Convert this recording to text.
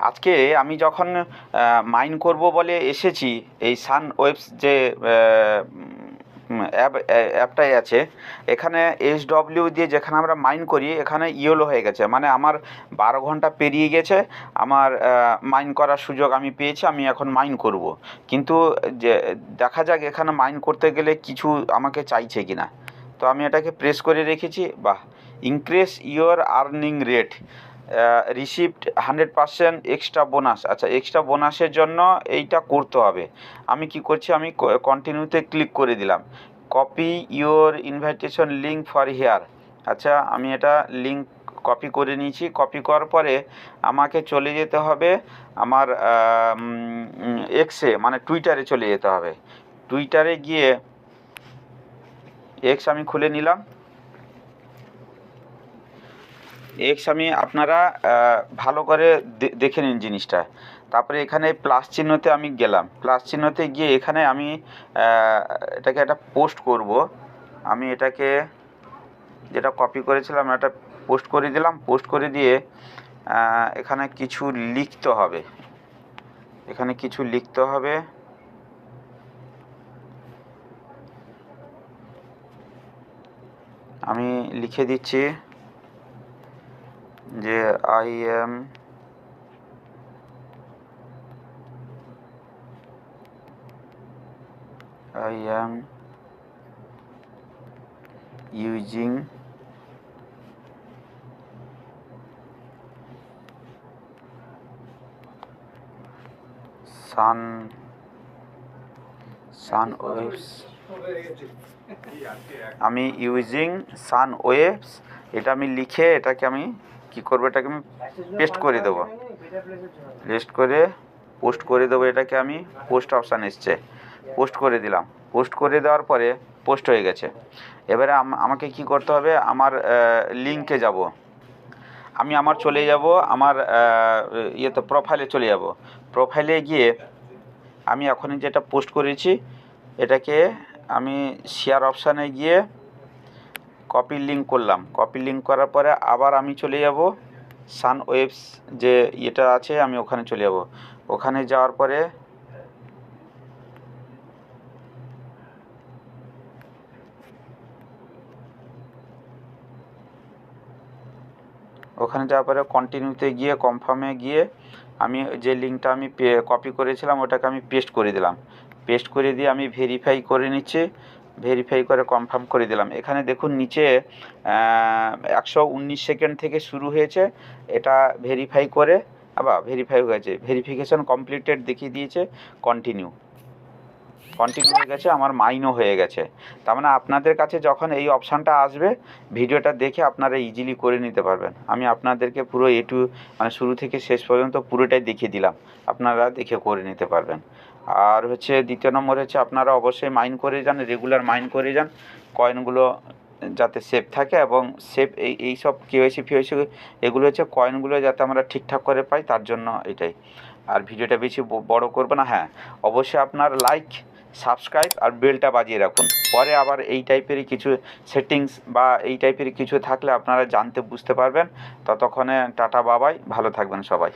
আজকে আমি যখন মাইন করব বলে এসেছি, এই সান ওয়েবস যে অ্যাপটাই আছে, এখানে SW দিয়ে যেখানে আমরা মাইন করি এখানে ইয়েলো হয়ে গেছে, মানে আমার 12 ঘন্টা পেরিয়ে গেছে। আমার মাইন করার সুযোগ আমি পেয়েছি, আমি এখন মাইন করব। কিন্তু যে দেখা যাক এখানে মাইন করতে গেলে কিছু আমাকে চাইছে কি না। তো আমি এটাকে প্রেস করে রেখেছি। বাহ, increase your earning rate, received 100% extra bonus. আচ্ছা, এক্সট্রা বোনাসের জন্য এইটা করতে হবে। আমি কি করছি, আমি কন্টিনিউতে ক্লিক করে দিলাম। Copy your invitation link for here. আচ্ছা, আমি এটা লিঙ্ক কপি করে নিয়েছি। কপি করার পরে আমাকে চলে যেতে হবে আমার এক্সে, মানে টুইটারে চলে যেতে হবে। টুইটারে গিয়ে এক্স আমি খুলে নিলাম। এক্স আমি আপনারা ভালো করে দেখে নিন জিনিসটা। তারপরে এখানে প্লাস চিহ্নতে আমি গেলাম। প্লাস চিহ্নতে গিয়ে এখানে আমি এটাকে একটা পোস্ট করব। আমি এটাকে যেটা কপি করেছিলাম এটা পোস্ট করে দিলাম। পোস্ট করে দিয়ে এখানে কিছু লিখতে হবে। এখানে কিছু লিখতে হবে। আমি লিখে দিচ্ছি যে I am using sun waves। আমি ইউজিং সান ওয়েভস, এটা আমি লিখে এটাকে আমি কি করব, এটাকে আমি পেস্ট করে দেবো। পেস্ট করে পোস্ট করে দেবো। এটাকে আমি পোস্ট অপশান এসছে, পোস্ট করে দিলাম। পোস্ট করে দেওয়ার পরে পোস্ট হয়ে গেছে। এবারে আমাকে কি করতে হবে, আমার লিঙ্কে যাব। আমি আমার চলে যাব আমার ইয়েতে প্রোফাইলে চলে যাব। প্রোফাইলে গিয়ে আমি এখনই যেটা পোস্ট করেছি এটাকে আমি শেয়ার অপশানে গিয়ে কপি লিঙ্ক করলাম। কপি লিঙ্ক করার পরে আবার আমি চলে যাব সান ওয়েবস যে ইয়েটা আছে, আমি ওখানে চলে যাব। ওখানে যাওয়ার পরে কন্টিনিউতে গিয়ে কনফার্মে গিয়ে আমি যে লিঙ্কটা আমি কপি করেছিলাম ওটাকে আমি পেস্ট করে দিলাম। পেস্ট করে দিয়ে আমি ভেরিফাই করে নিচ্ছি। ভেরিফাই করে কনফার্ম করে দিলাম। এখানে দেখুন নিচে 119 সেকেন্ড থেকে শুরু হয়েছে। এটা ভেরিফাই করে আবার ভেরিফাই হয়ে গেছে, ভেরিফিকেশান কমপ্লিটেড দেখিয়ে দিয়েছে। কন্টিনিউ হয়ে গেছে, আমার মাইনও হয়ে গেছে। তার মানে আপনাদের কাছে যখন এই অপশানটা আসবে, ভিডিওটা দেখে আপনারা ইজিলি করে নিতে পারবেন। আমি আপনাদেরকে পুরো মানে শুরু থেকে শেষ পর্যন্ত পুরোটাই দেখিয়ে দিলাম, আপনারা দেখে করে নিতে পারবেন। আর হচ্ছে দ্বিতীয় নম্বর হচ্ছে আপনারা অবশ্যই মাইন করে যান, রেগুলার মাইন করে যান, কয়েনগুলো যাতে সেফ থাকে এবং সেফ এই সব কেওয়াইসি ফিওয়াইসি এগুলো হচ্ছে কয়েনগুলো যাতে আমরা ঠিকঠাক করে পাই, তার জন্য এটাই। আর ভিডিওটা বেশি বড় করবে না। হ্যাঁ, অবশ্যই আপনার লাইক, সাবস্ক্রাইব আর বেলটা বাজিয়ে রাখুন। পরে আবার এই টাইপেরই কিছু সেটিংস বা এই টাইপের কিছু থাকলে আপনারা জানতে বুঝতে পারবেন। ততক্ষণে টাটা বাবাই, ভালো থাকবেন সবাই।